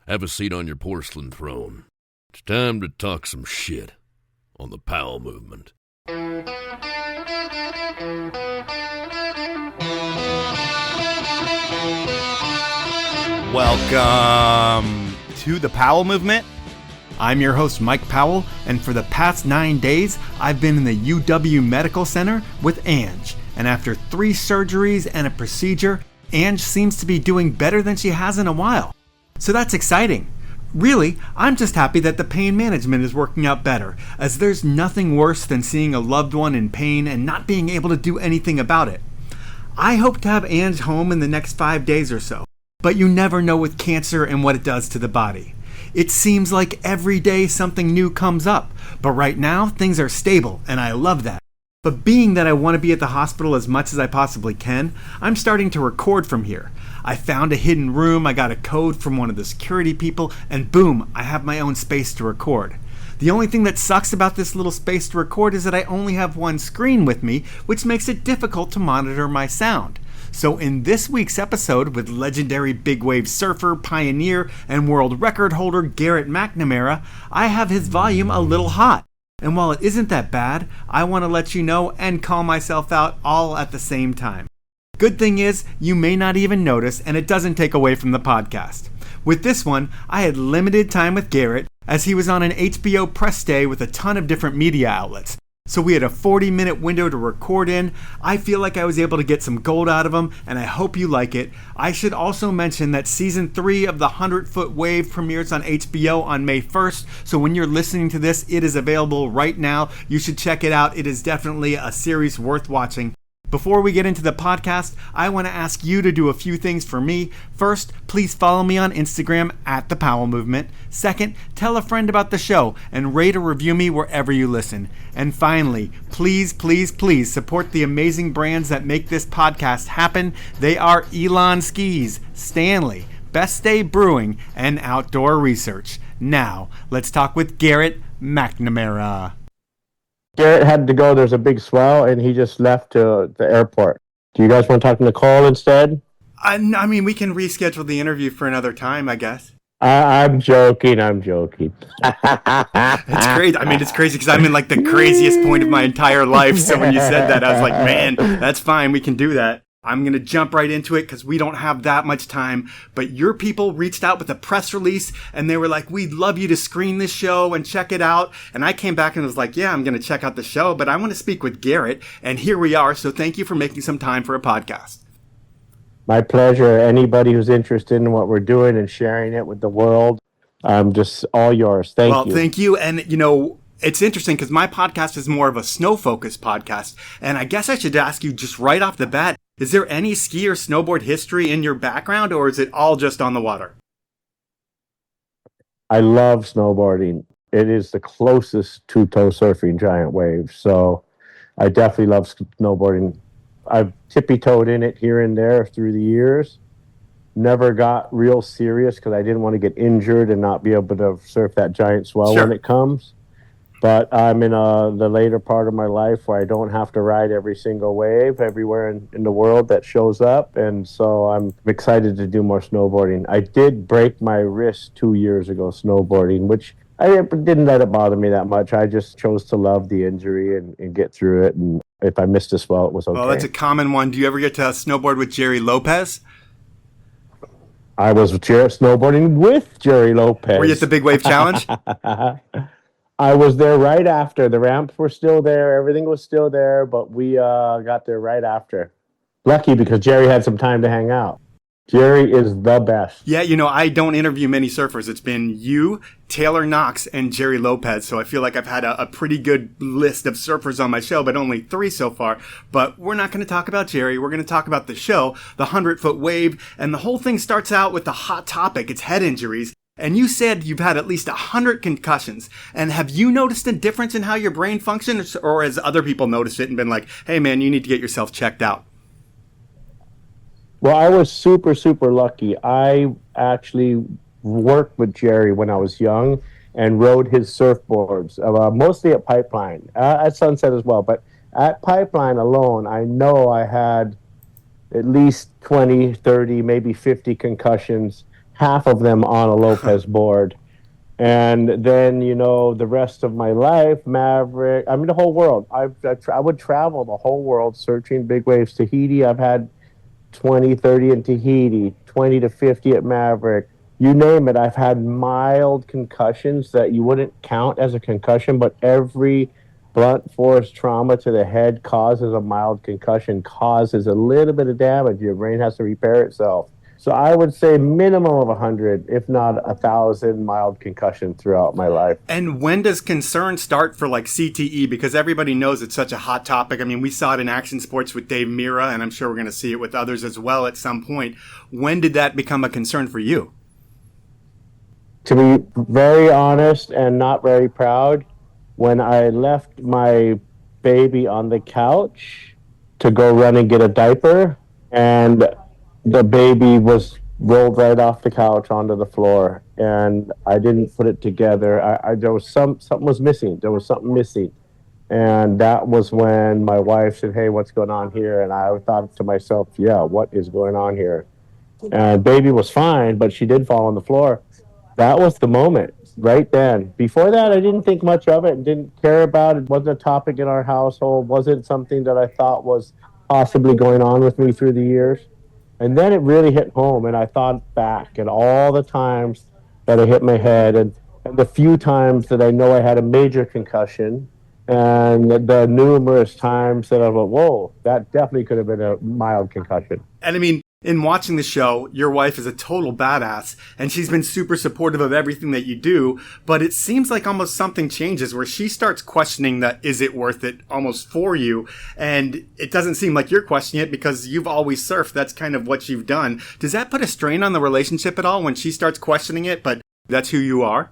Have a seat on your porcelain throne. It's time to talk some shit on the Powell Movement. Welcome to the Powell Movement. I'm your host, Mike Powell, and for the past 9 days, I've been in the UW Medical Center with Ange. And after 3 surgeries and a procedure, Ange seems to be doing better than she has in a while. So that's exciting. Really, I'm just happy that the pain management is working out better, as there's nothing worse than seeing a loved one in pain and not being able to do anything about it. I hope to have Ange home in the next 5 days or so, but you never know with cancer and what it does to the body. It seems like every day something new comes up, but right now things are stable and I love that. But being that I want to be at the hospital as much as I possibly can, I'm starting to record from here. I found a hidden room, I got a code from one of the security people, and boom, I have my own space to record. The only thing that sucks about this little space to record is that I only have one screen with me, which makes it difficult to monitor my sound. So in this week's episode with legendary big wave surfer, pioneer, and world record holder Garrett McNamara, I have his volume a little hot. And while it isn't that bad, I want to let you know and call myself out all at the same time. Good thing is, you may not even notice, and it doesn't take away from the podcast. With this one, I had limited time with Garrett, as he was on an HBO press day with a ton of different media outlets. So we had a 40-minute window to record in. I feel like I was able to get some gold out of him, and I hope you like it. I should also mention that Season 3 of the 100-Foot Wave premieres on HBO on May 1st, so when you're listening to this, it is available right now. You should check it out. It is definitely a series worth watching. Before we get into the podcast, I want to ask you to do a few things for me. First, please follow me on Instagram at The Powell Movement. Second, tell a friend about the show and rate or review me wherever you listen. And finally, please, please, please support the amazing brands that make this podcast happen. They are Elan Skis, Stanley, Best Day Brewing, and Outdoor Research. Now, let's talk with Garrett McNamara. Garrett had to go. There's a big swell, and he just left to the airport. Do you guys want to talk to Nicole instead? I mean, we can reschedule the interview for another time, I guess. I'm joking. It's crazy. I mean, it's crazy because I'm in like the craziest point of my entire life. So when you said that, I was like, man, that's fine. We can do that. I'm going to jump right into it because we don't have that much time. But your people reached out with a press release and they were like, we'd love you to screen this show and check it out. And I came back and was like, yeah, I'm going to check out the show, but I want to speak with Garrett. And here we are. So thank you for making some time for a podcast. My pleasure. Anybody who's interested in what we're doing and sharing it with the world, I'm just all yours. Thank you. Well, thank you. And, you know, it's interesting because my podcast is more of a snow-focused podcast. And I guess I should ask you just right off the bat, is there any ski or snowboard history in your background, or is it all just on the water? I love snowboarding. It is the closest two-toe surfing giant wave. So I definitely love snowboarding. I've tippy-toed in it here and there through the years. Never got real serious because I didn't want to get injured and not be able to surf that giant swell when it comes. But I'm in the later part of my life where I don't have to ride every single wave everywhere in the world that shows up. And so I'm excited to do more snowboarding. I did break my wrist 2 years ago snowboarding, which I didn't let it bother me that much. I just chose to love the injury and get through it. And if I missed a swell, it was okay. Well, that's a common one. Do you ever get to snowboard with Jerry Lopez? I was snowboarding with Jerry Lopez. Were you at the Big Wave Challenge? I was there right after. The ramps were still there. Everything was still there, but we got there right after. Lucky because Jerry had some time to hang out. Jerry is the best. Yeah, you know, I don't interview many surfers. It's been you, Taylor Knox, and Jerry Lopez. So I feel like I've had a pretty good list of surfers on my show, but only 3 so far. But we're not going to talk about Jerry. We're going to talk about the show, the 100-Foot Wave. And the whole thing starts out with the hot topic. It's head injuries. And you said you've had at least 100 concussions. And have you noticed a difference in how your brain functions? Or has other people noticed it and been like, hey, man, you need to get yourself checked out? Well, I was super, super lucky. I actually worked with Jerry when I was young and rode his surfboards, mostly at Pipeline, at Sunset as well. But at Pipeline alone, I know I had at least 20, 30, maybe 50 concussions half of them on a Lopez board. And then, the rest of my life, Maverick, I mean, the whole world. I would travel the whole world searching big waves. Tahiti, I've had 20, 30 in Tahiti, 20 to 50 at Maverick. You name it. I've had mild concussions that you wouldn't count as a concussion, but every blunt force trauma to the head causes a mild concussion, causes a little bit of damage. Your brain has to repair itself. So I would say minimum of 100, if not 1,000 mild concussions throughout my life. And when does concern start for like CTE? Because everybody knows it's such a hot topic. I mean, we saw it in action sports with Dave Mira, and I'm sure we're going to see it with others as well at some point. When did that become a concern for you? To be very honest and not very proud, when I left my baby on the couch to go run and get a diaper, and the baby was rolled right off the couch onto the floor, and I didn't put it together. There was something was missing. There was something missing, and that was when my wife said, "Hey, what's going on here?" And I thought to myself, "Yeah, what is going on here?" And baby was fine, but she did fall on the floor. That was the moment right then. Before that, I didn't think much of it, didn't care about it. It wasn't a topic in our household, wasn't something that I thought was possibly going on with me through the years. And then it really hit home, and I thought back at all the times that I hit my head, and the few times that I know I had a major concussion, and the numerous times that I thought, whoa, that definitely could have been a mild concussion. And I mean, in watching the show, your wife is a total badass, and she's been super supportive of everything that you do, but it seems like almost something changes where she starts questioning that is it worth it almost for you, and it doesn't seem like you're questioning it because you've always surfed. That's kind of what you've done. Does that put a strain on the relationship at all when she starts questioning it, but that's who you are?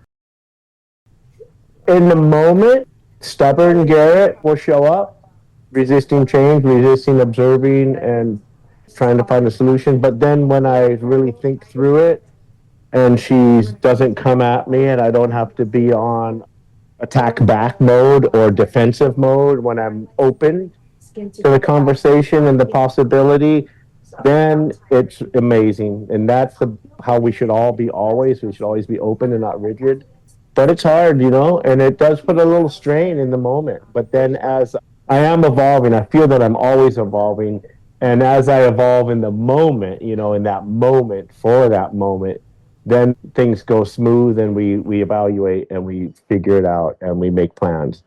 In the moment, stubborn Garrett will show up, resisting change, resisting observing, and trying to find a solution. But then when I really think through it and she doesn't come at me and I don't have to be on attack back mode or defensive mode, when I'm open to the conversation and the possibility, then it's amazing. And that's how we should all be always. We should always be open and not rigid. But it's hard, and it does put a little strain in the moment. But then as I am evolving, I feel that I'm always evolving. And as I evolve in the moment, in that moment, for that moment, then things go smooth and we evaluate and we figure it out and we make plans.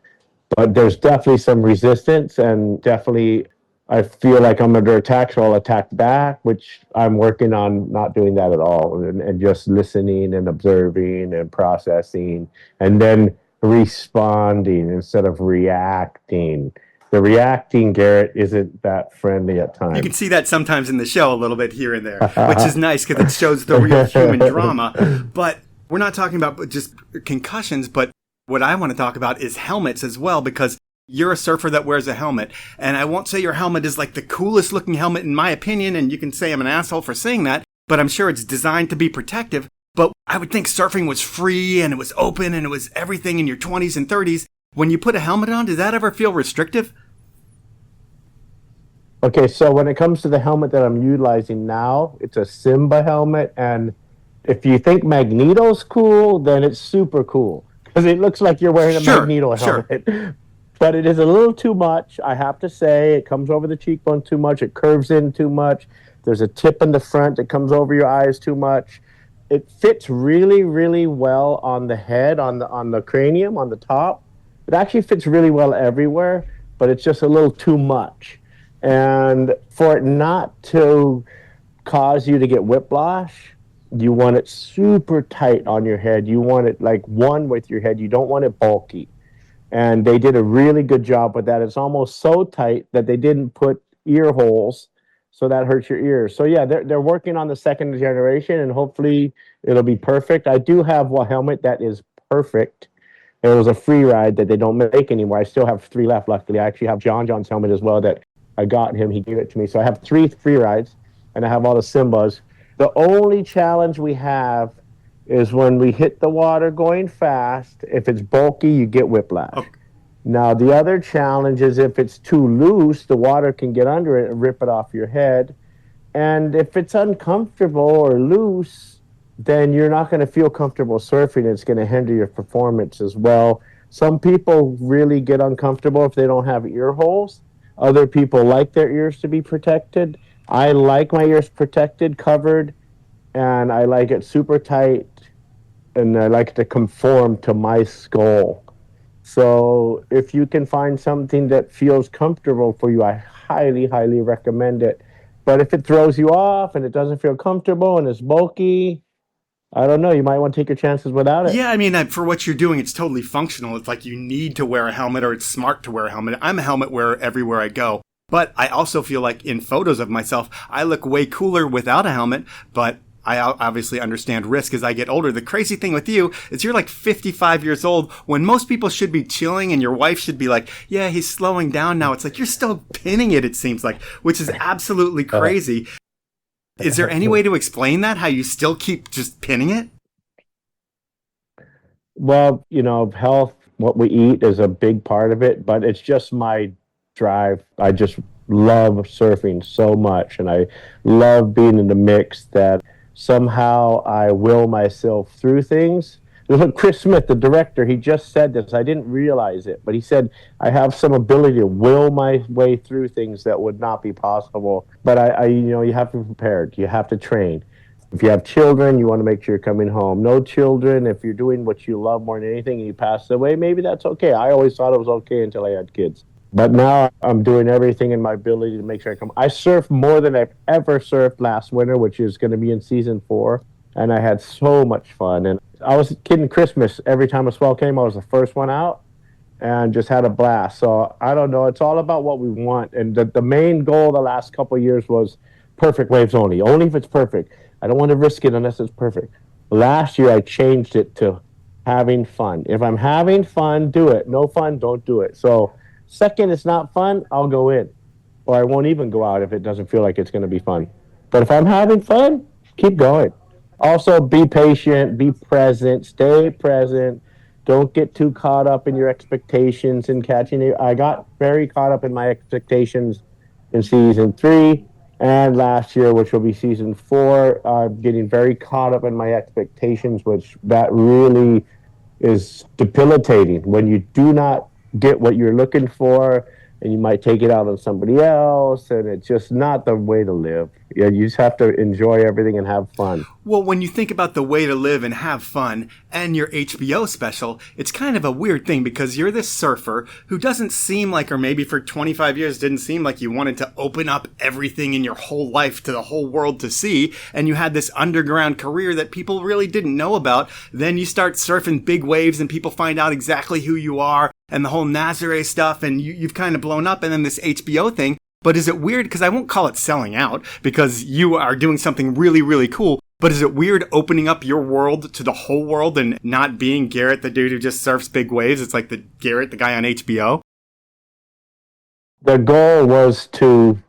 But there's definitely some resistance, and definitely I feel like I'm under attack, so I'll attack back, which I'm working on not doing that at all, and just listening and observing and processing and then responding instead of reacting. The reacting, Garrett, isn't that friendly at times. You can see that sometimes in the show a little bit here and there, which is nice because it shows the real human drama. But we're not talking about just concussions, but what I want to talk about is helmets as well, because you're a surfer that wears a helmet. And I won't say your helmet is like the coolest looking helmet in my opinion, and you can say I'm an asshole for saying that, but I'm sure it's designed to be protective. But I would think surfing was free and it was open and it was everything in your 20s and 30s. When you put a helmet on, does that ever feel restrictive? Okay, so when it comes to the helmet that I'm utilizing now, it's a Simba helmet. And if you think Magneto's cool, then it's super cool because it looks like you're wearing a Magneto helmet. Sure. But it is a little too much, I have to say. It comes over the cheekbone too much. It curves in too much. There's a tip in the front that comes over your eyes too much. It fits really, really well on the head, on the cranium, on the top. It actually fits really well everywhere, but it's just a little too much. And for it not to cause you to get whiplash, you want it super tight on your head. You want it like one with your head. You don't want it bulky. And they did a really good job with that. It's almost so tight that they didn't put ear holes, so that hurts your ears. So yeah, they're working on the second generation, and hopefully it'll be perfect. I do have a helmet that is perfect. It was a free ride that they don't make anymore. I still have 3 left, luckily. I actually have John's helmet as well that I got him. He gave it to me. So I have 3 free rides, and I have all the Simbas. The only challenge we have is when we hit the water going fast. If it's bulky, you get whiplash. Okay. Now, the other challenge is if it's too loose, the water can get under it and rip it off your head. And if it's uncomfortable or loose, then you're not going to feel comfortable surfing. It's going to hinder your performance as well. Some people really get uncomfortable if they don't have ear holes. Other people like their ears to be protected. I like my ears protected, covered, and I like it super tight, and I like it to conform to my skull. So if you can find something that feels comfortable for you, I highly, highly recommend it. But if it throws you off and it doesn't feel comfortable and it's bulky, I don't know. You might want to take your chances without it. Yeah, I mean, for what you're doing, it's totally functional. It's like you need to wear a helmet, or it's smart to wear a helmet. I'm a helmet wearer everywhere I go. But I also feel like in photos of myself, I look way cooler without a helmet, but I obviously understand risk as I get older. The crazy thing with you is you're like 55 years old when most people should be chilling and your wife should be like, yeah, he's slowing down now. It's like you're still pinning it seems like, which is absolutely crazy. Is there any way to explain that, how you still keep just pinning it? Well, health, what we eat is a big part of it, but it's just my drive. I just love surfing so much, and I love being in the mix that somehow I will myself through things. Look, Chris Smith, the director, he just said this. I didn't realize it, but he said, I have some ability to will my way through things that would not be possible. But you have to be prepared. You have to train. If you have children, you want to make sure you're coming home. No children, if you're doing what you love more than anything and you pass away, maybe that's okay. I always thought it was okay until I had kids. But now I'm doing everything in my ability to make sure I come. I surfed more than I've ever surfed last winter, which is going to be in season 4. And I had so much fun. And I was kidding Christmas. Every time a swell came, I was the first one out and just had a blast. So I don't know. It's all about what we want. And the main goal the last couple of years was perfect waves only if it's perfect. I don't want to risk it unless it's perfect. Last year, I changed it to having fun. If I'm having fun, do it. No fun, don't do it. So second it's not fun, I'll go in. Or I won't even go out if it doesn't feel like it's going to be fun. But if I'm having fun, keep going. Also, be patient, be present, stay present. Don't get too caught up in your expectations and catching it. I got very caught up in my expectations in season 3 and last year, which will be season 4. I'm getting very caught up in my expectations, which that really is debilitating. When you do not get what you're looking for, and you might take it out on somebody else, and it's just not the way to live. Yeah, you just have to enjoy everything and have fun. Well, when you think about the way to live and have fun and your HBO special, it's kind of a weird thing because you're this surfer who doesn't seem like, or maybe for 25 years didn't seem like you wanted to open up everything in your whole life to the whole world to see, and you had this underground career that people really didn't know about. Then you start surfing big waves and people find out exactly who you are and the whole Nazare stuff, and you've kind of blown up, and then this HBO thing. But is it weird, because I won't call it selling out, because you are doing something really, really cool, but is it weird opening up your world to the whole world and not being Garrett, the dude who just surfs big waves? It's like the Garrett, the guy on HBO? The goal was to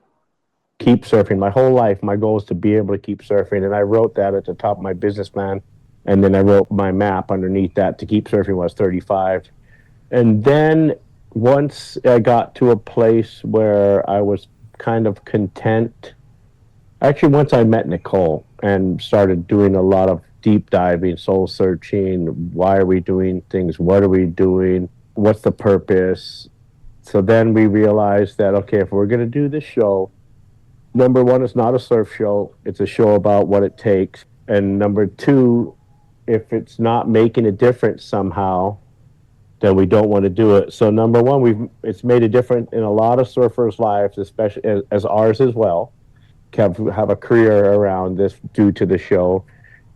keep surfing. My whole life, my goal is to be able to keep surfing, and I wrote that at the top of my business plan, and then I wrote my map underneath that to keep surfing when I was 35. And then once I got to a place where I was kind of content, actually once I met Nicole and started doing a lot of deep diving, soul searching, why are we doing things, what are we doing, what's the purpose? So then we realized that, okay, if we're going to do this show, number one, it's not a surf show, it's a show about what it takes. And number two, if it's not making a difference somehow, then we don't want to do it. So number one, it's made a difference in a lot of surfers' lives, especially as ours as well. Have a career around this due to the show.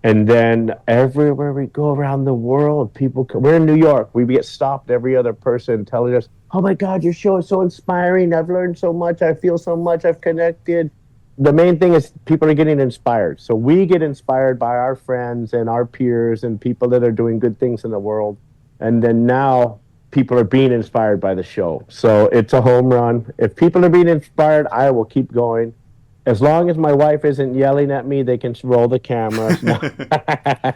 And then everywhere we go around the world, we're in New York, we get stopped, every other person telling us, oh my God, your show is so inspiring, I've learned so much, I feel so much, I've connected. The main thing is people are getting inspired. So we get inspired by our friends and our peers and people that are doing good things in the world. And then now people are being inspired by the show. So it's a home run. If people are being inspired, I will keep going. As long as my wife isn't yelling at me, they can roll the cameras. I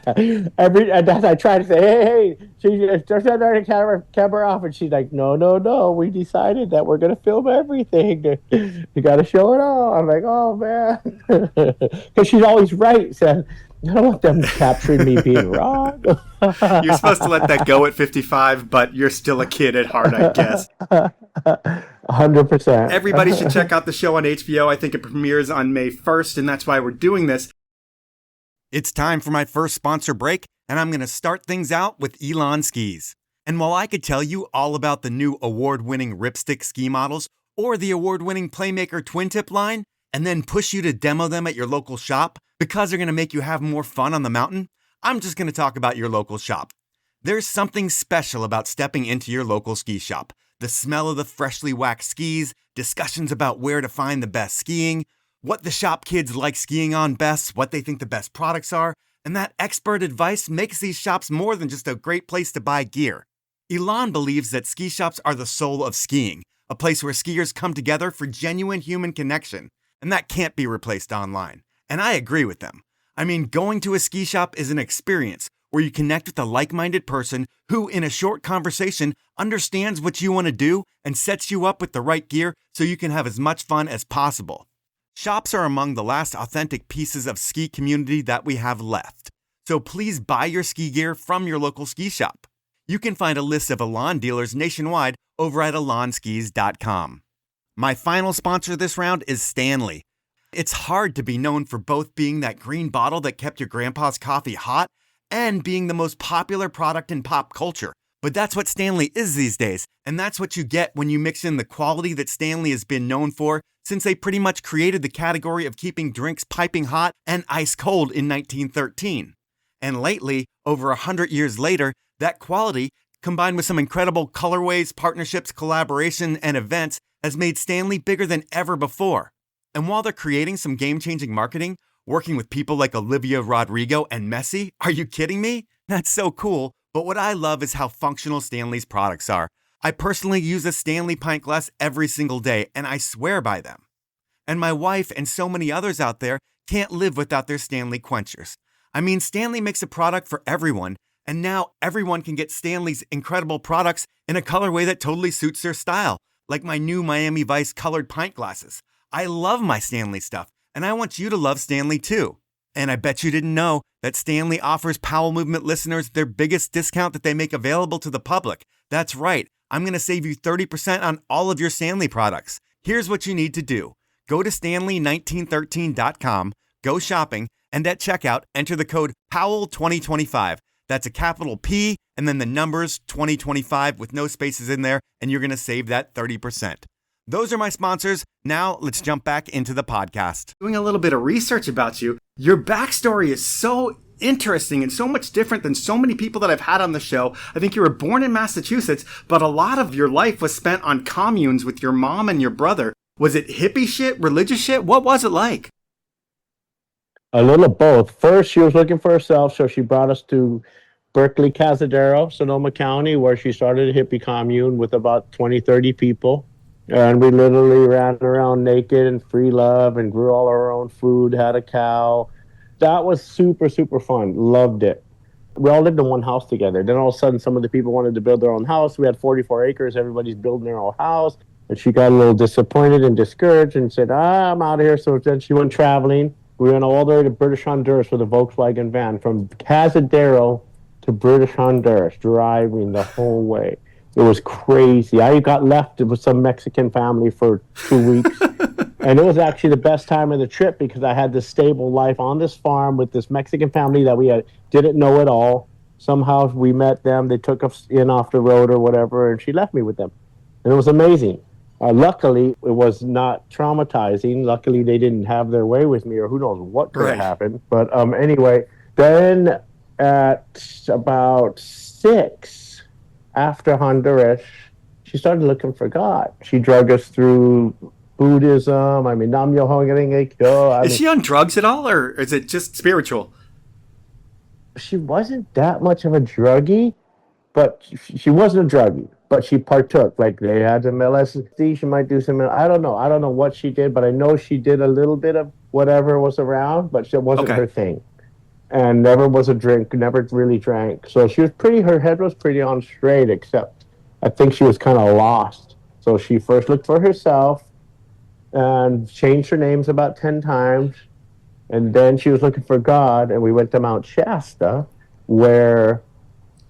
try to say, hey, she just turned the camera off, and she's like, no, we decided that we're going to film everything. You got to show it all. I'm like, oh, man. Because she's always right. So I don't want them capturing me being wrong. You're supposed to let that go at 55, but you're still a kid at heart, I guess. 100%. Everybody should check out the show on HBO. I think it premieres on May 1st, and that's why we're doing this. It's time for my first sponsor break, and I'm going to start things out with Elan Skis. And while I could tell you all about the new award-winning Ripstick ski models or the award-winning Playmaker Twin Tip line, and then push you to demo them at your local shop because they're going to make you have more fun on the mountain, I'm just going to talk about your local shop. There's something special about stepping into your local ski shop. The smell of the freshly waxed skis, discussions about where to find the best skiing, what the shop kids like skiing on best, what they think the best products are, and that expert advice makes these shops more than just a great place to buy gear. Elan believes that ski shops are the soul of skiing, a place where skiers come together for genuine human connection, and that can't be replaced online. And I agree with them. I mean, going to a ski shop is an experience where you connect with a like-minded person who, in a short conversation, understands what you want to do and sets you up with the right gear so you can have as much fun as possible. Shops are among the last authentic pieces of ski community that we have left. So please buy your ski gear from your local ski shop. You can find a list of Elan dealers nationwide over at elanskis.com. My final sponsor this round is Stanley. It's hard to be known for both being that green bottle that kept your grandpa's coffee hot and being the most popular product in pop culture. But that's what Stanley is these days, and that's what you get when you mix in the quality that Stanley has been known for since they pretty much created the category of keeping drinks piping hot and ice cold in 1913. And lately, over 100 years later, that quality, combined with some incredible colorways, partnerships, collaboration, and events, has made Stanley bigger than ever before. And while they're creating some game-changing marketing, working with people like Olivia Rodrigo and Messi, are you kidding me? That's so cool. But what I love is how functional Stanley's products are. I personally use a Stanley pint glass every single day, and I swear by them. And my wife and so many others out there can't live without their Stanley quenchers. I mean, Stanley makes a product for everyone, and now everyone can get Stanley's incredible products in a colorway that totally suits their style, like my new Miami Vice colored pint glasses. I love my Stanley stuff, and I want you to love Stanley too. And I bet you didn't know that Stanley offers Powell Movement listeners their biggest discount that they make available to the public. That's right. I'm going to save you 30% on all of your Stanley products. Here's what you need to do. Go to stanley1913.com, go shopping, and at checkout, enter the code POWELL2025. That's a capital P and then the numbers 2025 with no spaces in there, and you're going to save that 30%. Those are my sponsors. Now let's jump back into the podcast. Doing a little bit of research about you, your backstory is so interesting and so much different than so many people that I've had on the show. I think you were born in Massachusetts, but a lot of your life was spent on communes with your mom and your brother. Was it hippie shit, religious shit? What was it like? A little of both. First, she was looking for herself, so she brought us to Berkely, Cazadero, Sonoma County, where she started a hippie commune with about 20, 30 people. And we literally ran around naked and free love and grew all our own food, had a cow. That was super, super fun. Loved it. We all lived in one house together. Then all of a sudden, some of the people wanted to build their own house. We had 44 acres. Everybody's building their own house. And she got a little disappointed and discouraged and said, I'm out of here. So then she went traveling. We went all the way to British Honduras with a Volkswagen van from Cazadero to British Honduras, driving the whole way. It was crazy. I got left with some Mexican family for 2 weeks. And it was actually the best time of the trip because I had this stable life on this farm with this Mexican family that we didn't know at all. Somehow we met them. They took us in off the road or whatever, and she left me with them. And it was amazing. Luckily, it was not traumatizing. Luckily, they didn't have their way with me, or who knows what could have happened. But anyway, then at about 6, after Honduras, she started looking for God. She drug us through Buddhism. I mean, Nam Myoho Renge Kyo. Is she on drugs at all, or is it just spiritual? She wasn't that much of a druggie, but she wasn't a druggie. But she partook. Like, they had some LSD. She might do some. I don't know. I don't know what she did, but I know she did a little bit of whatever was around, but it wasn't her thing. And never was a drink. Never really drank. So she was her head was pretty on straight, except I think she was kind of lost. So she first looked for herself and changed her names about 10 times. And then she was looking for God, and we went to Mount Shasta, where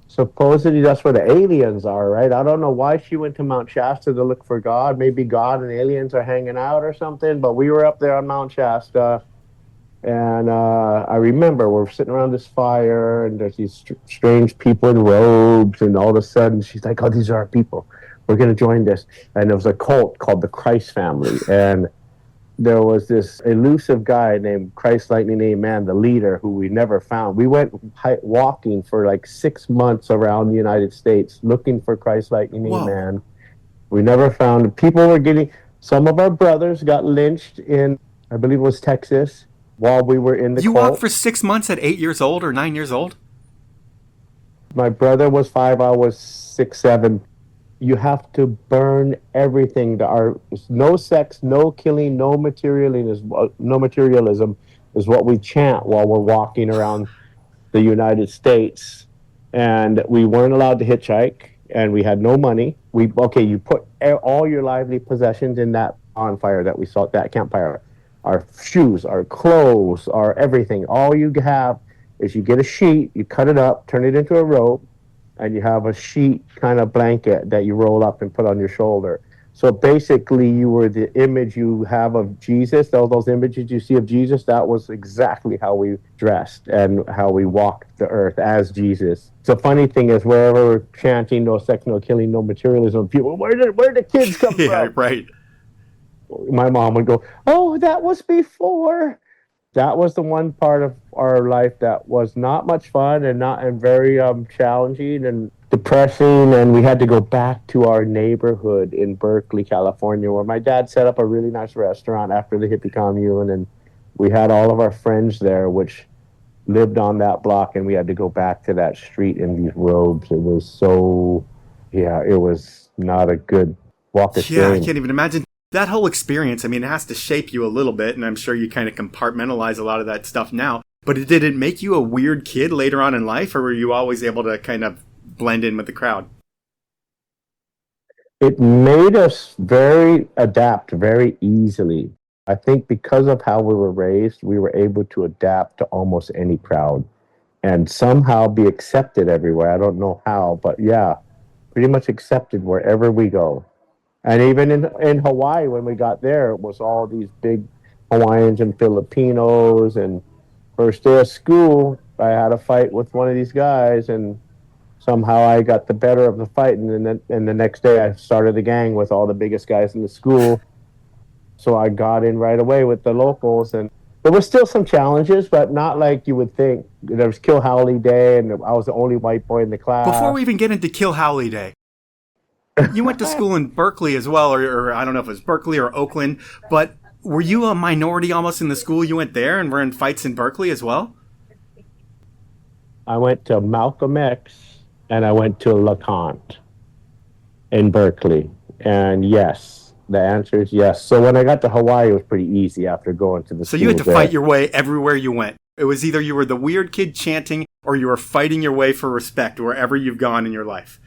supposedly that's where the aliens are, right? I don't know why she went to Mount Shasta to look for God. Maybe God and aliens are hanging out or something, but we were up there on Mount Shasta. And I remember we're sitting around this fire, and there's these strange people in robes, and all of a sudden she's like, "Oh, these are our people. We're going to join this." And there was a cult called the Christ family, and there was this elusive guy named Christ Lightning Name Man, the leader, who we never found. We went walking for like 6 months around the United States looking for Christ Lightning Name Man. We never found him. People were getting, some of our brothers got lynched in, I believe it was Texas, while we were in the You cult. walked for 6 months at 8 years old or 9 years old? My brother was 5, I was 6, 7. You have to burn everything. No sex, no killing, no materialism is what we chant while we're walking around the United States. And we weren't allowed to hitchhike, and we had no money. You put all your lively possessions in that bonfire that we saw at that campfire. Our shoes, our clothes, our everything. All you have is you get a sheet, you cut it up, turn it into a rope, and you have a sheet kind of blanket that you roll up and put on your shoulder. So basically, you were the image you have of Jesus. All those images you see of Jesus, that was exactly how we dressed and how we walked the earth as Jesus. The funny thing is, wherever we're chanting no sex, no killing, no materialism, people, where did the kids come Yeah, from? right. My mom would go, "Oh, that was before." That was the one part of our life that was not much fun and very challenging and depressing. And we had to go back to our neighborhood in Berkely, California, where my dad set up a really nice restaurant after the hippie commune, and we had all of our friends there, which lived on that block, and we had to go back to that street in these robes. It was it was not a good walk of shame. Yeah, I can't even imagine. That whole experience, I mean, it has to shape you a little bit, and I'm sure you kind of compartmentalize a lot of that stuff now. But did it make you a weird kid later on in life, or were you always able to kind of blend in with the crowd? It made us adapt very easily. I think because of how we were raised, we were able to adapt to almost any crowd and somehow be accepted everywhere. I don't know how, but yeah, pretty much accepted wherever we go. And even in Hawaii, when we got there, it was all these big Hawaiians and Filipinos. And first day of school, I had a fight with one of these guys, and somehow I got the better of the fight. And the next day, I started a gang with all the biggest guys in the school. So I got in right away with the locals. And there were still some challenges, but not like you would think. There was Kill Howley Day, and I was the only white boy in the class. Before we even get into Kill Howley Day, you went to school in Berkeley as well, or I don't know if it was Berkeley or Oakland, but were you a minority almost in the school you went there and were in fights in Berkeley as well? I went to Malcolm X and I went to LeConte in Berkeley. And yes, the answer is yes. So when I got to Hawaii, it was pretty easy after going to the So you had to fight your way everywhere you went. It was either you were the weird kid chanting or you were fighting your way for respect wherever you've gone in your life.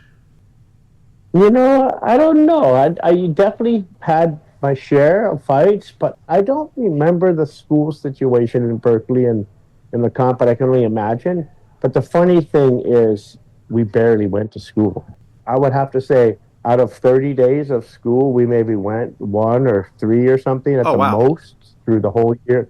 You know, I don't know. I definitely had my share of fights, but I don't remember the school situation in Berkeley and in LeConte, but I can only imagine. But the funny thing is, we barely went to school. I would have to say, out of 30 days of school, we maybe went 1 or 3 or something at most through the whole year.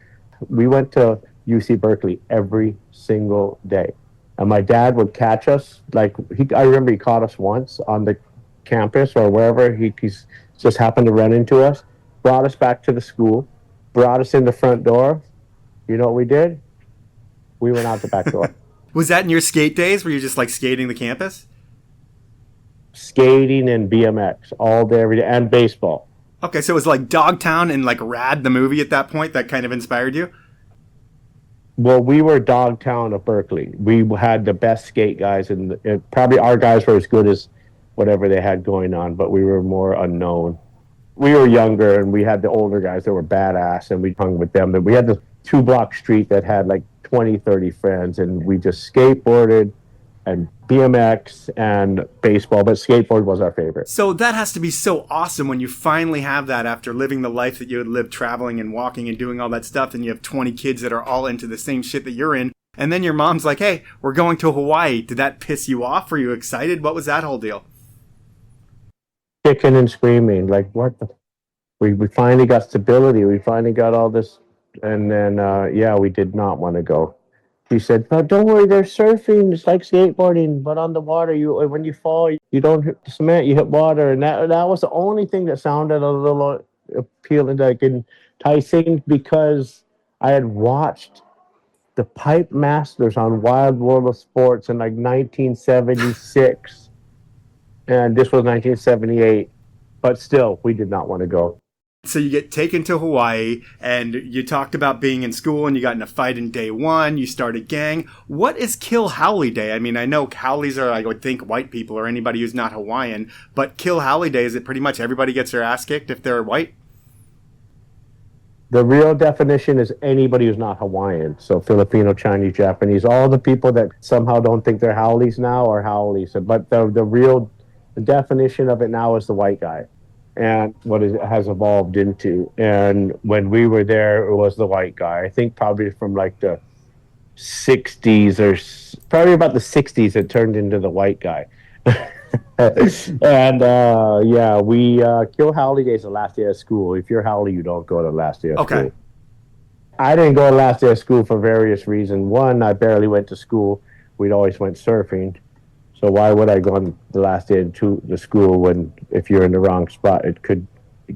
We went to UC Berkeley every single day. And my dad would catch us. I remember he caught us once on the campus or wherever he's just happened to run into us, brought us back to the school, brought us in the front door. You know what we did? We went out the back door. Was that in your skate days? Were you just like skating the campus? Skating and BMX all day, every day, and baseball. Okay, so it was like Dogtown and like Rad, the movie at that point that kind of inspired you? Well, we were Dogtown of Berkeley. We had the best skate guys, and probably our guys were as good as whatever they had going on, but we were more unknown. We were younger, and we had the older guys that were badass, and we hung with them. And we had the 2-block street that had like 20, 30 friends, and we just skateboarded and BMX and baseball, but skateboard was our favorite. So that has to be so awesome when you finally have that after living the life that you had lived traveling and walking and doing all that stuff, and you have 20 kids that are all into the same shit that you're in. And then your mom's like, hey, we're going to Hawaii. Did that piss you off? Were you excited? What was that whole deal? Kicking and screaming, like, what the? We finally got stability. We finally got all this. And then, we did not want to go. She said, "No, don't worry, there's surfing. It's like skateboarding, but on the water, when you fall, you don't hit the cement, you hit water." And that was the only thing that sounded a little appealing, like enticing, because I had watched the Pipe Masters on Wild World of Sports in like 1976, and this was 1978. But still, we did not want to go. So you get taken to Hawaii, and you talked about being in school, and you got in a fight in day one. You start a gang. What is Kill Howley Day? I mean, I know Howleys are, I would think, white people or anybody who's not Hawaiian. But Kill Howley Day, is it pretty much everybody gets their ass kicked if they're white? The real definition is anybody who's not Hawaiian. So Filipino, Chinese, Japanese, all the people that somehow don't think they're Howleys now are Howleys. But the real definition of it now is the white guy. And what it has evolved into. And when we were there, it was the white guy. I think probably from like the 60s or probably about the 60s, it turned into the white guy. And we Kill Howley Day is the last day of school. If you're Howley, you don't go to the last day of school. I didn't go to the last day of school for various reasons. One, I barely went to school. We'd always went surfing. So why would I go on the last day to the school when, if you're in the wrong spot, it could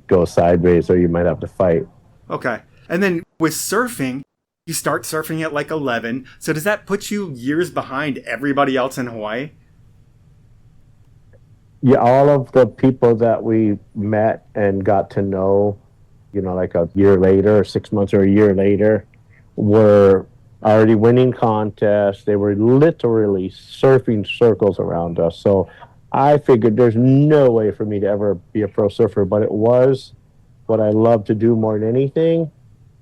go sideways or you might have to fight. Okay. And then with surfing, you start surfing at like 11. So does that put you years behind everybody else in Hawaii? Yeah, all of the people that we met and got to know, like a year later or 6 months or a year later, were already winning contests. They were literally surfing circles around us. So I figured there's no way for me to ever be a pro surfer, but it was what I love to do more than anything.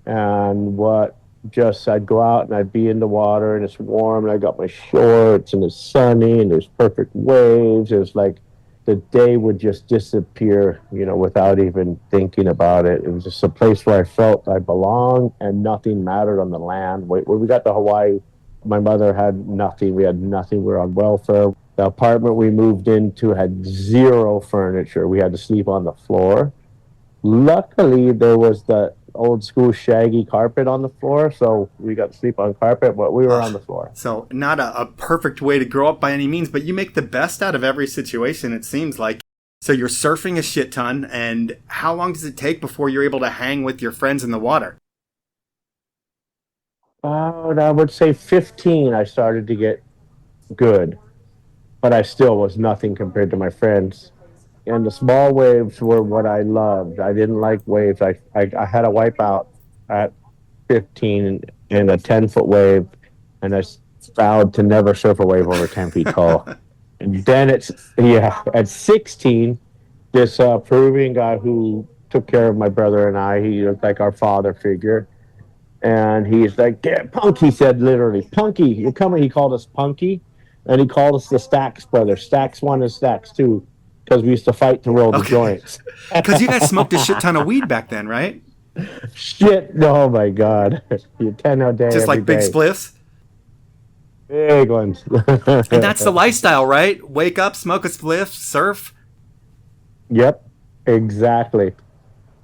And I'd go out and I'd be in the water and it's warm and I got my shorts and it's sunny and there's perfect waves. It was like the day would just disappear, without even thinking about it. It was just a place where I felt I belonged and nothing mattered on the land. When we got to Hawaii, my mother had nothing. We had nothing. We were on welfare. The apartment we moved into had zero furniture. We had to sleep on the floor. Luckily, there was the old school shaggy carpet on the floor, so we got to sleep on carpet, but we were on the floor. So not a perfect way to grow up by any means, but you make the best out of every situation, it seems like. So you're surfing a shit ton, and how long does it take before you're able to hang with your friends in the water? I would say 15, I started to get good, but I still was nothing compared to my friends. And the small waves were what I loved. I didn't like waves. I had a wipeout at 15 in a 10-foot wave, and I vowed to never surf a wave over 10 feet tall. And then at 16, this Peruvian guy who took care of my brother and I, he looked like our father figure. And he's like, "Get Punk," he said, literally, "Punky, you're coming." He called us Punky, and he called us the Stacks brothers. Stacks 1 and Stacks 2. Because we used to fight to roll the joints. Because you guys smoked a shit ton of weed back then, right? Shit, oh my God. 10 a day. Just like big spliffs? Big ones. And that's the lifestyle, right? Wake up, smoke a spliff, surf. Yep, exactly.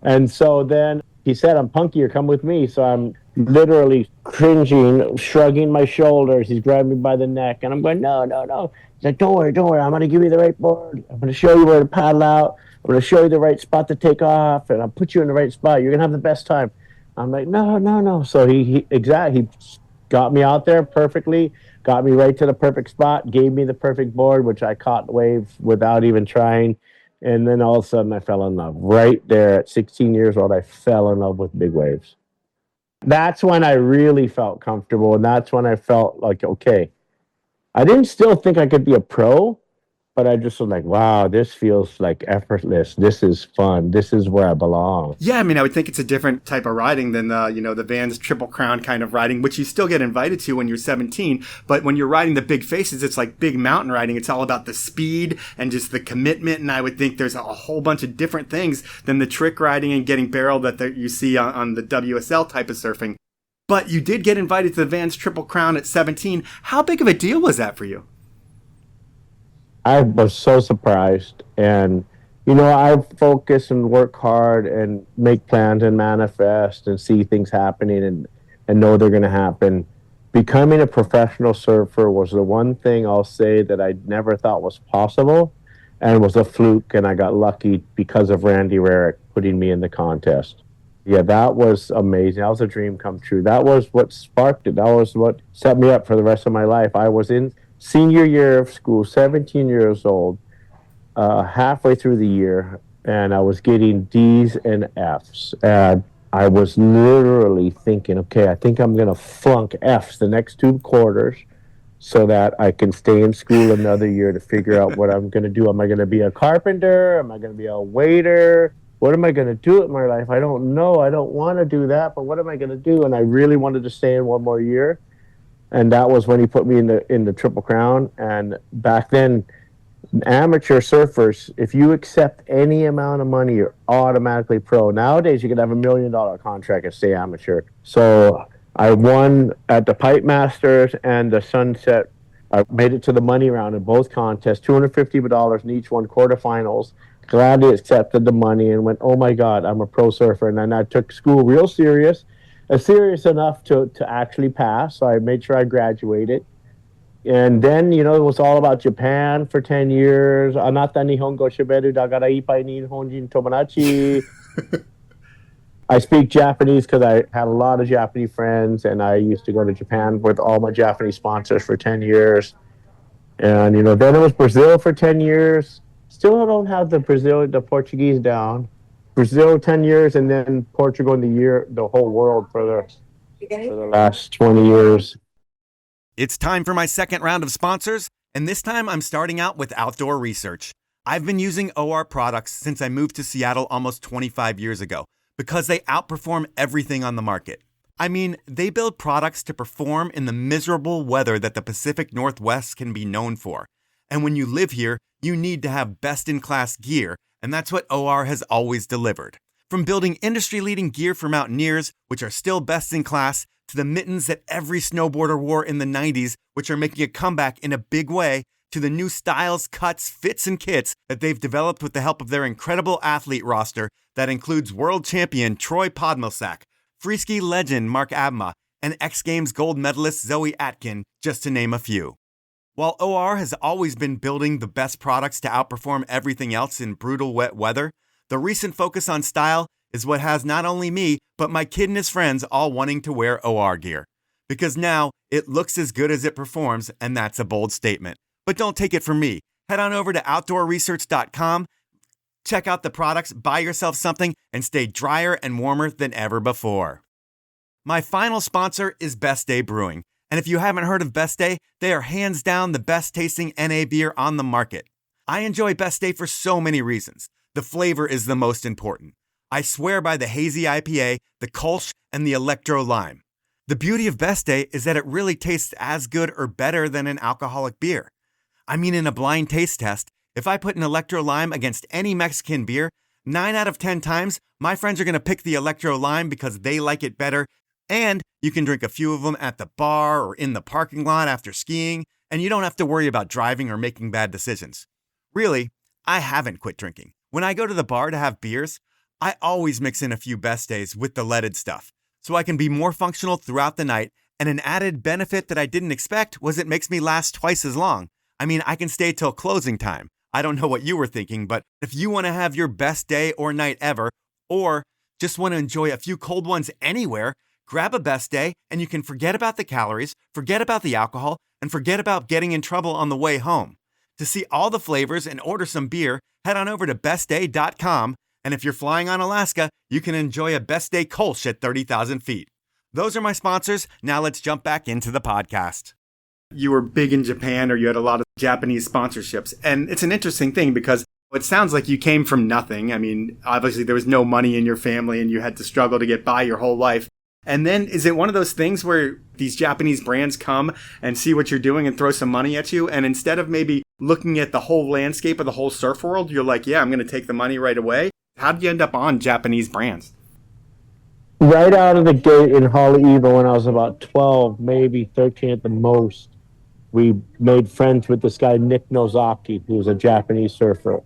And so then he said, "I'm Punky, you're come with me." So I'm literally cringing, shrugging my shoulders. He's grabbing me by the neck, and I'm going, no. He's like, don't worry. I'm going to give you the right board. I'm going to show you where to paddle out. I'm going to show you the right spot to take off, and I'll put you in the right spot. You're going to have the best time. I'm like, no. So he got me out there perfectly, got me right to the perfect spot, gave me the perfect board, which I caught the wave without even trying. And then all of a sudden I fell in love. Right there at 16 years old, I fell in love with big waves. That's when I really felt comfortable, and that's when I felt like, okay, I didn't still think I could be a pro, but I just was like, wow, this feels like effortless. This is fun. This is where I belong. Yeah, I mean, I would think it's a different type of riding than the Vans Triple Crown kind of riding, which you still get invited to when you're 17. But when you're riding the big faces, it's like big mountain riding. It's all about the speed and just the commitment. And I would think there's a whole bunch of different things than the trick riding and getting barreled that you see on the WSL type of surfing. But you did get invited to the Vans Triple Crown at 17. How big of a deal was that for you? I was so surprised. And, I focus and work hard and make plans and manifest and see things happening and know they're going to happen. Becoming a professional surfer was the one thing I'll say that I never thought was possible and was a fluke. And I got lucky because of Randy Rarick putting me in the contest. Yeah, that was amazing. That was a dream come true. That was what sparked it. That was what set me up for the rest of my life. I was in senior year of school, 17 years old, halfway through the year, and I was getting D's and F's. And I was literally thinking, okay, I think I'm going to flunk F's the next 2 quarters so that I can stay in school another year to figure out what I'm going to do. Am I going to be a carpenter? Am I going to be a waiter? What am I going to do with my life? I don't know. I don't want to do that, but what am I going to do? And I really wanted to stay in one more year. And that was when he put me in the Triple Crown. And back then, amateur surfers, if you accept any amount of money, you're automatically pro. Nowadays, you could have $1 million contract and stay amateur. So I won at the Pipe Masters and the Sunset. I made it to the money round in both contests, $250 in each one, quarterfinals. Gladly accepted the money and went, oh my God, I'm a pro surfer. And then I took school real serious enough to actually pass. So I made sure I graduated. And then, it was all about Japan for 10 years. Anata nihongo shiberu dagara ippai nihonjin tomodachi. I speak Japanese because I had a lot of Japanese friends, and I used to go to Japan with all my Japanese sponsors for 10 years. And, then it was Brazil for 10 years. Still don't have the Portuguese down. Brazil 10 years, and then Portugal in the whole world for the last 20 years. It's time for my second round of sponsors, and this time I'm starting out with Outdoor Research. I've been using OR products since I moved to Seattle almost 25 years ago because they outperform everything on the market. I mean, they build products to perform in the miserable weather that the Pacific Northwest can be known for. And when you live here, you need to have best-in-class gear, and that's what OR has always delivered. From building industry-leading gear for mountaineers, which are still best-in-class, to the mittens that every snowboarder wore in the 90s, which are making a comeback in a big way, to the new styles, cuts, fits, and kits that they've developed with the help of their incredible athlete roster that includes world champion Troy Podmilsack, freeski legend Mark Abma, and X Games gold medalist Zoe Atkin, just to name a few. While OR has always been building the best products to outperform everything else in brutal wet weather, the recent focus on style is what has not only me, but my kid and his friends all wanting to wear OR gear. Because now, it looks as good as it performs, and that's a bold statement. But don't take it from me. Head on over to outdoorresearch.com, check out the products, buy yourself something, and stay drier and warmer than ever before. My final sponsor is Best Day Brewing. And if you haven't heard of Best Day, they are hands down the best tasting NA beer on the market. I enjoy Best Day for so many reasons. The flavor is the most important. I swear by the hazy IPA, the Kolsch, and the Electro Lime. The beauty of Best Day is that it really tastes as good or better than an alcoholic beer. I mean, in a blind taste test, if I put an Electro Lime against any Mexican beer, 9 out of 10 times, my friends are going to pick the Electro Lime because they like it better. And you can drink a few of them at the bar or in the parking lot after skiing, and you don't have to worry about driving or making bad decisions. Really, I haven't quit drinking. When I go to the bar to have beers, I always mix in a few Best Days with the leaded stuff, so I can be more functional throughout the night, and an added benefit that I didn't expect was it makes me last twice as long. I mean, I can stay till closing time. I don't know what you were thinking, but if you want to have your best day or night ever, or just want to enjoy a few cold ones anywhere, grab a Best Day and you can forget about the calories, forget about the alcohol, and forget about getting in trouble on the way home. To see all the flavors and order some beer, head on over to bestday.com, and if you're flying on Alaska, you can enjoy a Best Day Kolsch at 30,000 feet. Those are my sponsors. Now let's jump back into the podcast. you were big in Japan or you had a lot of Japanese sponsorships. And it's an interesting thing because it sounds like you came from nothing. I mean, obviously there was no money in your family and you had to struggle to get by your whole life. And then is it one of those things where these Japanese brands come and see what you're doing and throw some money at you? And instead of maybe looking at the whole landscape of the whole surf world, you're like, yeah, I'm going to take the money right away. How did you end up on Japanese brands? Right out of the gate in Haleiwa when I was about 12, maybe 13 at the most, we made friends with this guy, Nick Nozaki, who was a Japanese surfer.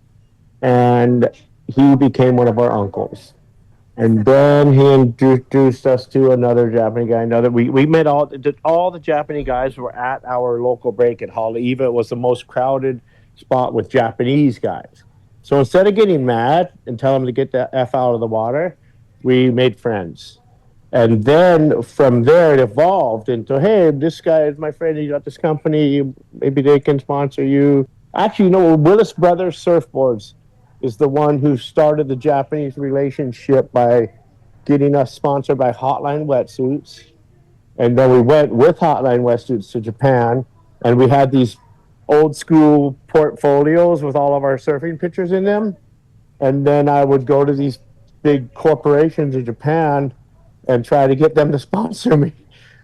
And he became one of our uncles. And then he introduced us to another Japanese guy. We met all the Japanese guys were at our local break at Haleiwa. It was the most crowded spot with Japanese guys. So instead of getting mad and telling them to get the F out of the water, we made friends. And then from there, it evolved into, hey, this guy is my friend. He got this company. Maybe they can sponsor you. Actually, Willis Brothers Surfboards is the one who started the Japanese relationship by getting us sponsored by Hotline Wetsuits. And then we went with Hotline Wetsuits to Japan, and we had these old school portfolios with all of our surfing pictures in them. And then I would go to these big corporations in Japan and try to get them to sponsor me.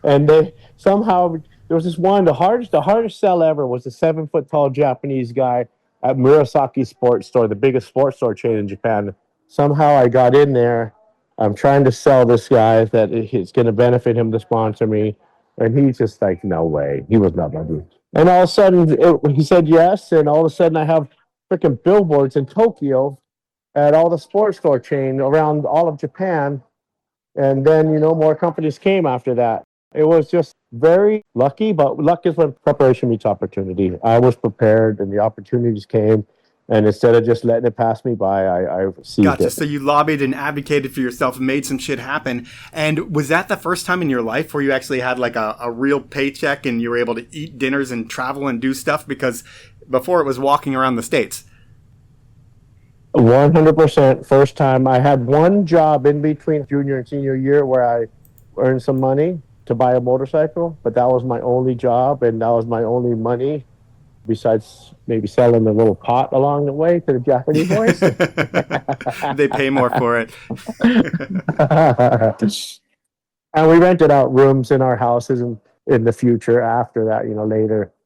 And they somehow, there was this one, the hardest sell ever was a 7-foot tall Japanese guy at Murasaki Sports Store, the biggest sports store chain in Japan. Somehow I got in there. I'm trying to sell this guy that it's going to benefit him to sponsor me. And he's just like, no way. He was not my dude. And all of a sudden, he said yes. And all of a sudden, I have freaking billboards in Tokyo at all the sports store chain around all of Japan. And then, more companies came after that. It was just very lucky, but luck is when preparation meets opportunity. I was prepared and the opportunities came. And instead of just letting it pass me by, I seized Gotcha. it. So you lobbied and advocated for yourself and made some shit happen. And was that the first time in your life where you actually had like a real paycheck and you were able to eat dinners and travel and do stuff? Because before it was walking around the States. 100% first time. I had one job in between junior and senior year where I earned some money to buy a motorcycle, but that was my only job and that was my only money, besides maybe selling a little pot along the way to the Japanese boys. They pay more for it. And we rented out rooms in our houses in the future after that,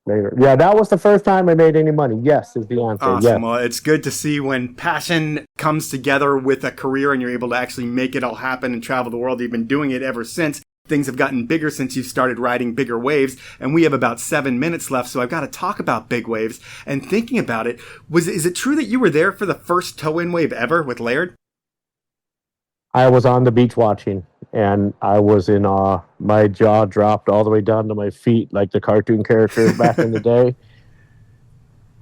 later. Yeah, that was the first time I made any money. Yes, is the answer. Awesome. Yes. Well, it's good to see when passion comes together with a career and you're able to actually make it all happen and travel the world. You've been doing it ever since. Things have gotten bigger since you started riding bigger waves, and we have about 7 minutes left, so I've got to talk about big waves. And thinking about it, is it true that you were there for the first tow-in wave ever with Laird? I was on the beach watching, and I was in awe. My jaw dropped all the way down to my feet like the cartoon characters back in the day.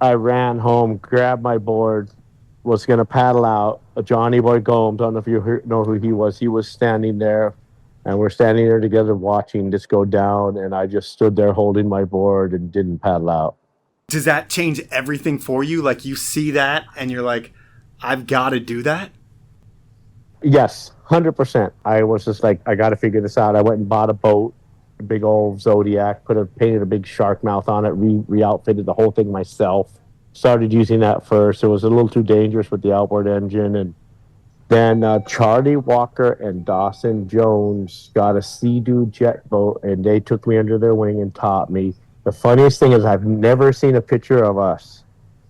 I ran home, grabbed my board, was going to paddle out. Johnny Boy Gomes, I don't know if you know who he was. He was standing there, and we're standing there together watching this go down, and I just stood there holding my board and didn't paddle out. Does that change everything for you? Like you see that, and you're like, I've got to do that? Yes, 100%. I was just like, I got to figure this out. I went and bought a boat, a big old Zodiac, painted a big shark mouth on it, re-outfitted the whole thing myself. Started using that first. It was a little too dangerous with the outboard engine. And then Charlie Walker and Dawson Jones got a Sea-Doo jet boat, and they took me under their wing and taught me. The funniest thing is I've never seen a picture of us.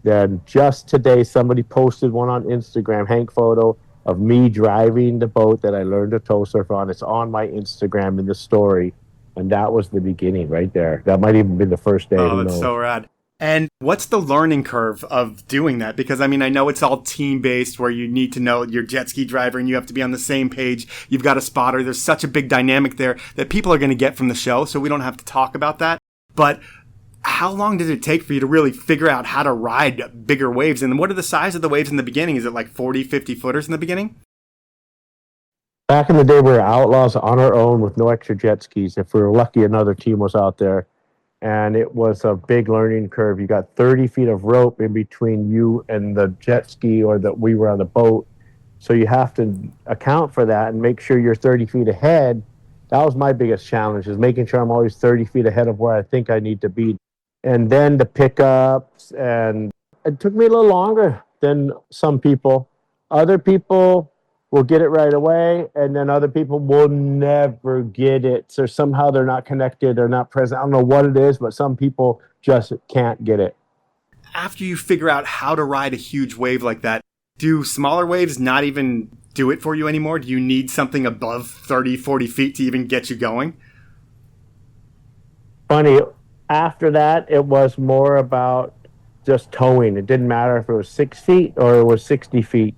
Then just today, somebody posted one on Instagram, Hank photo, of me driving the boat that I learned to tow surf on. It's on my Instagram in the story. And that was the beginning right there. That might even be the first day. Oh, that's so rad. And what's the learning curve of doing that? Because, I mean, I know it's all team-based where you need to know your jet ski driver and you have to be on the same page. You've got a spotter. There's such a big dynamic there that people are going to get from the show, so we don't have to talk about that. But how long did it take for you to really figure out how to ride bigger waves? And what are the size of the waves in the beginning? Is it like 40, 50 footers in the beginning? Back in the day, we were outlaws on our own with no extra jet skis. If we were lucky, another team was out there. And it was a big learning curve. You got 30 feet of rope in between you and the jet ski or that we were on the boat. So you have to account for that and make sure you're 30 feet ahead That was my biggest challenge, is making sure I'm always 30 feet ahead of where I think I need to be. And then the pickups, and it took me a little longer than some people. Other people will get it right away, and then other people will never get it. So somehow they're not connected, they're not present. I don't know what it is, but some people just can't get it. After you figure out how to ride a huge wave like that, do smaller waves not even do it for you anymore? Do you need something above 30, 40 feet to even get you going? Funny, after that, it was more about just towing. It didn't matter if it was 6 feet or it was 60 feet.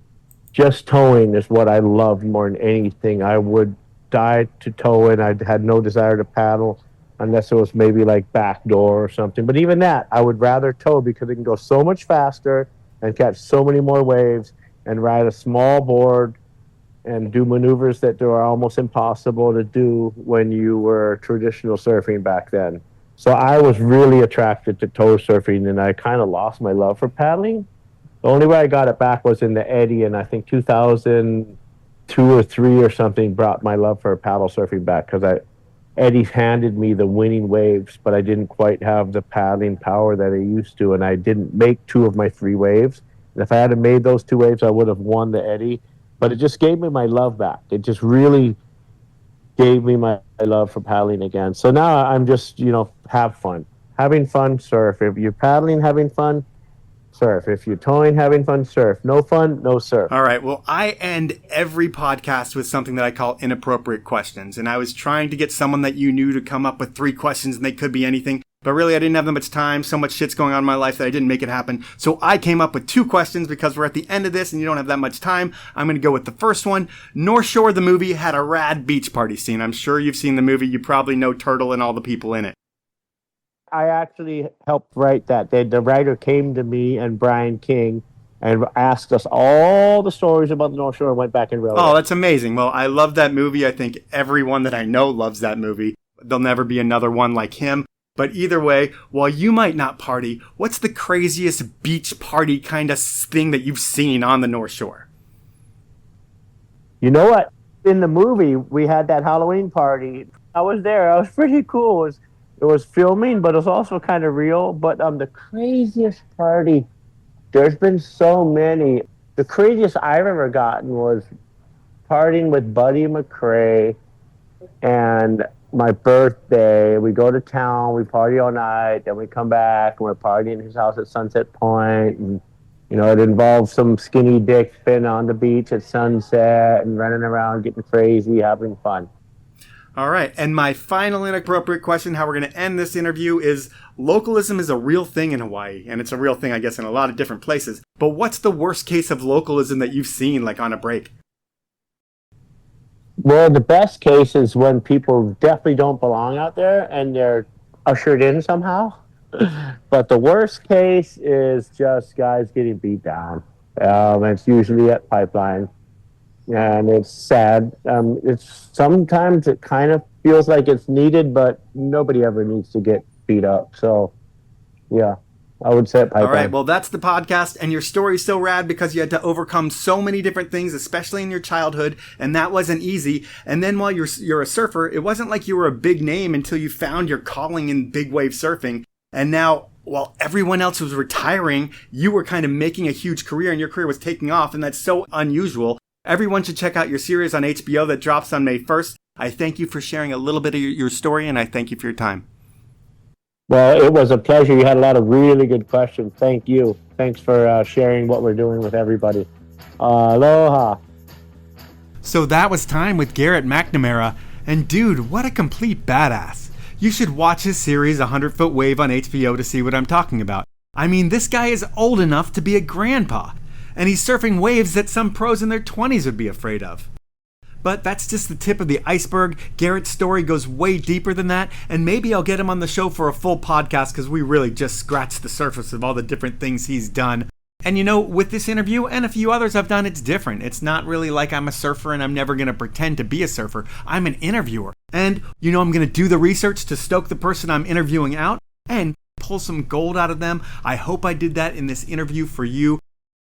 Just towing is what I loved more than anything. I would die to tow it. I had no desire to paddle unless it was maybe like backdoor or something. But even that, I would rather tow because it can go so much faster and catch so many more waves and ride a small board and do maneuvers that are almost impossible to do when you were traditional surfing back then. So I was really attracted to tow surfing, and I kind of lost my love for paddling. The only way I got it back was in the eddy, and I think 2002 or 3 or something brought my love for paddle surfing back, because eddies handed me the winning waves, but I didn't quite have the paddling power that I used to, and I didn't make 2 of my 3 waves. And if I had made those 2 waves, I would have won the eddy. But it just gave me my love back. It just really gave me my love for paddling again. So now I'm just, have fun. Having fun, surf. If you're paddling, having fun, surf. If you're towing, having fun, surf. No fun, no surf. All right. Well, I end every podcast with something that I call inappropriate questions. And I was trying to get someone that you knew to come up with 3 questions, and they could be anything. But really, I didn't have that much time. So much shit's going on in my life that I didn't make it happen. So I came up with 2 questions because we're at the end of this and you don't have that much time. I'm going to go with the first one. Northshore, the movie, had a rad beach party scene. I'm sure you've seen the movie. You probably know Turtle and all the people in it. I actually helped write that. The writer came to me and Brian King and asked us all the stories about the North Shore and went back and wrote it. Oh, that's amazing. Well, I love that movie. I think everyone that I know loves that movie. There'll never be another one like him. But either way, while you might not party, what's the craziest beach party kind of thing that you've seen on the North Shore? You know what? In the movie, we had that Halloween party. I was there. It was pretty cool. It was filming, but it was also kind of real. But the craziest party, there's been so many. The craziest I've ever gotten was partying with Buddy McRae and my birthday. We go to town, we party all night, then we come back and we're partying at his house at Sunset Point. And it involves some skinny dick spin on the beach at sunset and running around getting crazy, having fun. All right, and my final inappropriate question, how we're going to end this interview, is localism is a real thing in Hawaii, and it's a real thing, I guess, in a lot of different places. But what's the worst case of localism that you've seen, like on a break? Well, the best case is when people definitely don't belong out there and they're ushered in somehow. But the worst case is just guys getting beat down. It's usually at Pipeline, and it's sad. Sometimes it kind of feels like it's needed, but nobody ever needs to get beat up. So, yeah. I would say Pipeline. All right, well, that's the podcast, and your story's so rad because you had to overcome so many different things, especially in your childhood, and that wasn't easy. And then while you're a surfer, it wasn't like you were a big name until you found your calling in big wave surfing. And now, while everyone else was retiring, you were kind of making a huge career, and your career was taking off, and that's so unusual. Everyone should check out your series on HBO that drops on May 1st. I thank you for sharing a little bit of your story, and I thank you for your time. Well, it was a pleasure. You had a lot of really good questions. Thank you. Thanks for sharing what we're doing with everybody. Aloha. So that was time with Garrett McNamara. And dude, what a complete badass. You should watch his series 100-Foot Wave on HBO to see what I'm talking about. I mean, this guy is old enough to be a grandpa. And he's surfing waves that some pros in their 20s would be afraid of. But that's just the tip of the iceberg. Garrett's story goes way deeper than that, and maybe I'll get him on the show for a full podcast because we really just scratched the surface of all the different things he's done. And with this interview and a few others I've done, it's different. It's not really like I'm a surfer and I'm never going to pretend to be a surfer. I'm an interviewer. And, I'm going to do the research to stoke the person I'm interviewing out and pull some gold out of them. I hope I did that in this interview for you.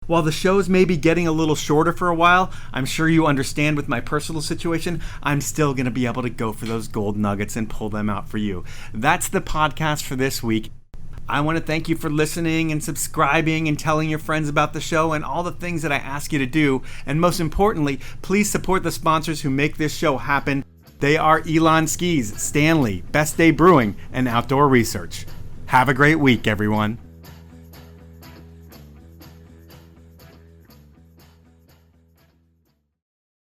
While the shows may be getting a little shorter for a while, I'm sure you understand with my personal situation, I'm still going to be able to go for those gold nuggets and pull them out for you. That's the podcast for this week. I want to thank you for listening and subscribing and telling your friends about the show and all the things that I ask you to do. And most importantly, please support the sponsors who make this show happen. They are Elan Skis, Stanley, Best Day Brewing, and Outdoor Research. Have a great week, everyone.